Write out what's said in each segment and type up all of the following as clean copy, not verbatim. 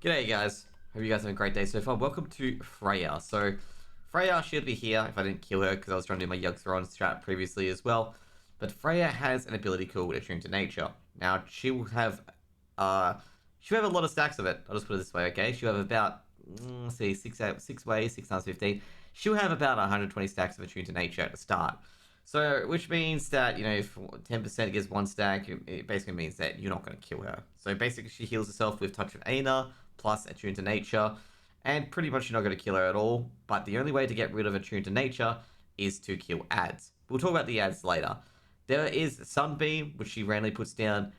G'day guys, hope you guys have a great day so far. Welcome to Freya. So Freya should be here if I didn't kill her because I was trying to do my Yugg-Thron strat previously as well. But Freya has an ability called Attune to Nature. Now she'll have a lot of stacks of it. I'll just put it this way, okay? She'll have about see 6 ways, 6 times 15. She'll have about 120 stacks of Attune to Nature at the start. So, which means that, you know, if 10% gets 1 stack, it basically means that you're not going to kill her. So basically she heals herself with Touch of Aina, plus Attune to Nature, and pretty much you're not going to kill her at all. But the only way to get rid of Attune to Nature is to kill ads. We'll talk about the ads later. There is Sunbeam, which she randomly puts down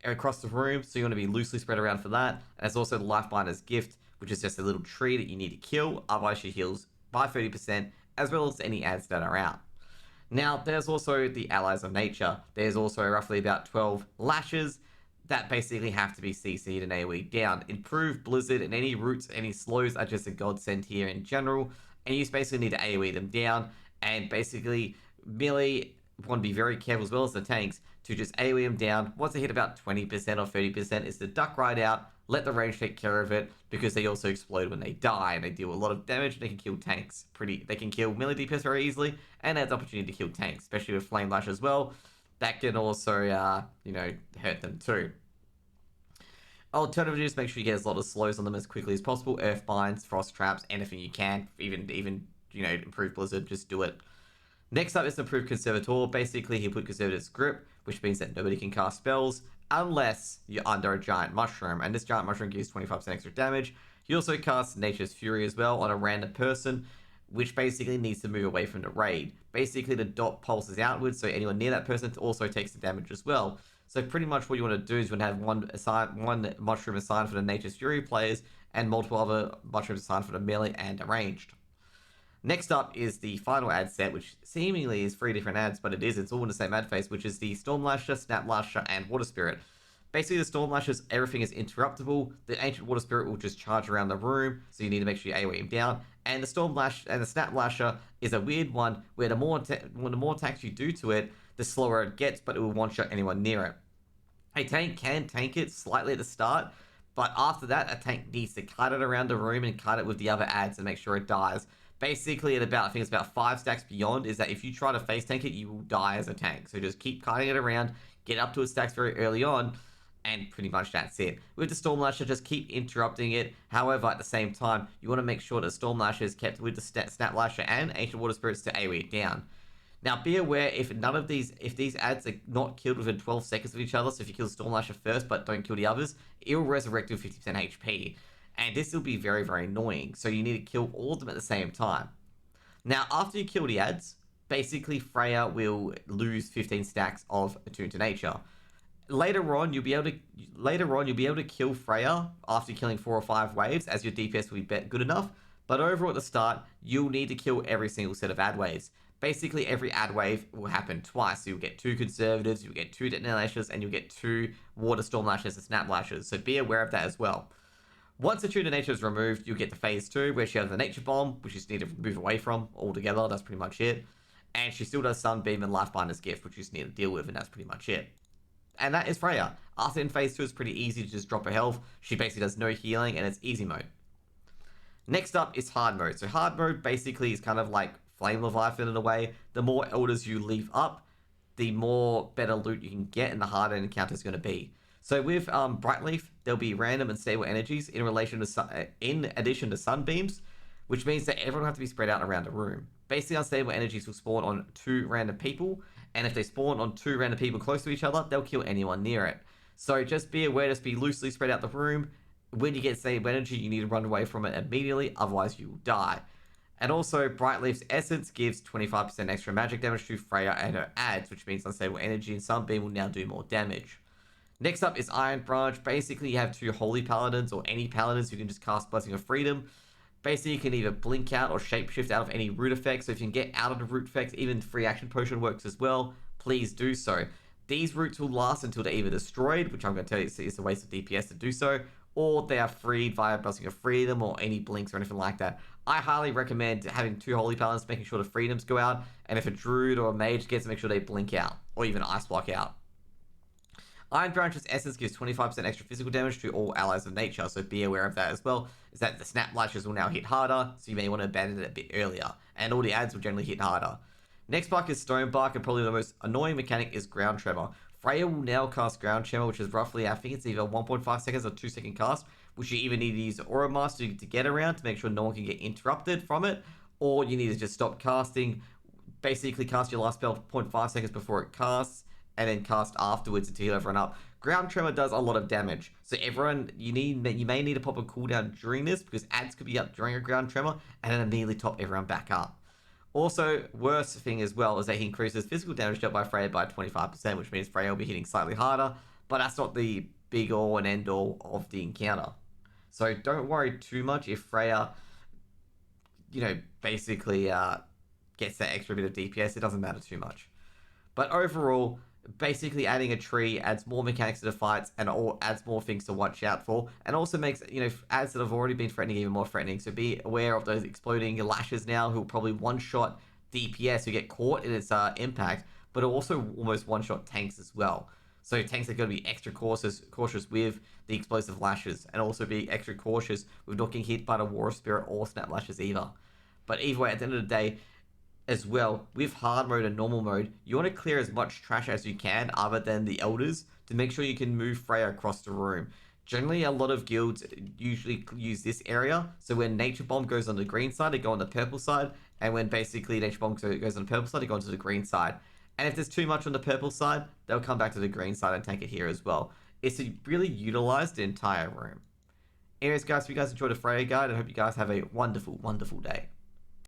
across the room, so you want to be loosely spread around for that. And there's also the Lifebinder's Gift, which is just a little tree that you need to kill, otherwise she heals by 30%, as well as any ads that are out. Now, there's also the Allies of Nature. There's also roughly about 12 lashes that basically have to be CC'd and AoE down. Improved Blizzard and any roots, any slows are just a godsend here in general, and you basically need to AoE them down, and basically melee want to be very careful as well as the tanks to just AoE them down. Once they hit about 20% or 30% is to duck right out, let the range take care of it, because they also explode when they die, and they deal a lot of damage, and they can kill tanks. They can kill melee DPS very easily, and adds opportunity to kill tanks, especially with Flame Lash as well. That can also, hurt them too. Alternatively, just make sure you get as lot of slows on them as quickly as possible. Earth Binds, Frost Traps, anything you can. Even improve Blizzard, just do it. Next up is Improved Conservator. Basically, he put Conservator's Grip, which means that nobody can cast spells unless you're under a Giant Mushroom, and this Giant Mushroom gives 25% extra damage. He also casts Nature's Fury as well on a random person, which basically needs to move away from the raid. Basically, the dot pulses outwards, so anyone near that person also takes the damage as well. So pretty much what you want to do is you want to have one mushroom assigned for the Nature's Fury players, and multiple other mushrooms assigned for the melee and the ranged. Next up is the final ad set, which seemingly is 3 different ads, but it's all in the same ad phase, which is the Storm Lasher, Snap Lasher, and Water Spirit. Basically, the Storm Lashers, everything is interruptible. The Ancient Water Spirit will just charge around the room, so you need to make sure you AoE him down. And the Storm Lash and the Snap Lasher is a weird one, where the more attacks you do to it, the slower it gets, but it will one-shot anyone near it. A tank can tank it slightly at the start, but after that, a tank needs to kite it around the room and kite it with the other ads and make sure it dies. Basically, I think it's about 5 stacks beyond, is that if you try to face tank it, you will die as a tank. So just keep kiting it around, get up to its stacks very early on, and pretty much that's it. With the Storm Lasher, just keep interrupting it. However, at the same time, you want to make sure that Storm Lasher is kept with the Snap Lasher and Ancient Water Spirits to AoE it down. Now, be aware, if these ads are not killed within 12 seconds of each other, so if you kill Storm Lasher first but don't kill the others, it will resurrect with 50% HP. And this will be very, very annoying, so you need to kill all of them at the same time. Now, after you kill the ads, basically Freya will lose 15 stacks of Attune to Nature. Later on, you'll be able to kill Freya after killing 4 or 5 waves, as your DPS will be good enough. But overall at the start, you'll need to kill every single set of ad waves. Basically, every ad wave will happen twice. So you'll get 2 Conservatives, you'll get 2 Detonator Lashes, and you'll get 2 Water Storm Lashes and Snap Lashes. So be aware of that as well. Once Attune to Nature is removed, you'll get to phase 2, where she has the Nature Bomb, which you just need to move away from altogether. That's pretty much it. And she still does Sunbeam and Lifebinder's Gift, which you just need to deal with, and that's pretty much it. And that is Freya. After in phase 2, it's pretty easy to just drop her health. She basically does no healing, and it's easy mode. Next up is hard mode. So hard mode basically is kind of like Flame Leviathan in a way. The more elders you leave up, the more better loot you can get, and the harder an encounter is going to be. So with Brightleaf, there'll be random and stable energies in addition to sunbeams, which means that everyone will have to be spread out around the room. Basically, unstable energies will spawn on 2 random people, and if they spawn on 2 random people close to each other, they'll kill anyone near it. So just be aware, just be loosely spread out the room. When you get stable energy, you need to run away from it immediately, otherwise you will die. And also, Brightleaf's Essence gives 25% extra magic damage to Freya and her ads, which means unstable energy and Sunbeam will now do more damage. Next up is Iron Branch. Basically, you have 2 Holy Paladins, or any Paladins who can just cast Blessing of Freedom. Basically, you can either blink out or shapeshift out of any root effects. So if you can get out of the root effects, even free action potion works as well. Please do so. These roots will last until they're either destroyed, which I'm going to tell you is a waste of DPS to do so, or they are freed via Blessing of Freedom or any blinks or anything like that. I highly recommend having 2 Holy Paladins, making sure the freedoms go out, and if a Druid or a Mage gets, make sure they blink out, or even Ice Block out. Iron Branch's essence gives 25% extra physical damage to all allies of nature, so be aware of that as well. Is that the snap lashes will now hit harder, so you may want to abandon it a bit earlier, and all the adds will generally hit harder. Next bark is Stone Bark, and probably the most annoying mechanic is Ground Tremor. Freya will now cast Ground Tremor, which is roughly, I think it's either 1.5 seconds or 2 second cast, which you either need to use Aura Master to get around to make sure no one can get interrupted from it, or you need to just stop casting, basically cast your last spell 0.5 seconds before it casts, and then cast afterwards to heal everyone up. Ground Tremor does a lot of damage, so everyone, you may need to pop a cooldown during this, because adds could be up during a Ground Tremor, and then immediately top everyone back up. Also, worst thing as well is that he increases physical damage dealt by Freya by 25%, which means Freya will be hitting slightly harder, but that's not the big all and end all of the encounter. So don't worry too much if Freya, basically gets that extra bit of DPS. It doesn't matter too much. But overall, basically adding a tree adds more mechanics to the fights and adds more things to watch out for, and also makes adds that have already been threatening even more threatening. So be aware of those exploding lashes now, who will probably one-shot DPS who get caught in its impact, but also almost one-shot tanks as well. So tanks are going to be extra cautious with the explosive lashes, and also be extra cautious with not getting hit by the War Spirit or Snap Lashes either. But either way, at the end of the day, as well, with hard mode and normal mode, you want to clear as much trash as you can other than the elders to make sure you can move Freya across the room. Generally, a lot of guilds usually use this area, so when Nature Bomb goes on the green side, they go on the purple side, and when basically Nature Bomb goes on the purple side, they go onto the green side. And if there's too much on the purple side, they'll come back to the green side and tank it here as well. It's to really utilize the entire room. Anyways, guys, if you guys enjoyed the Freya guide, I hope you guys have a wonderful, wonderful day.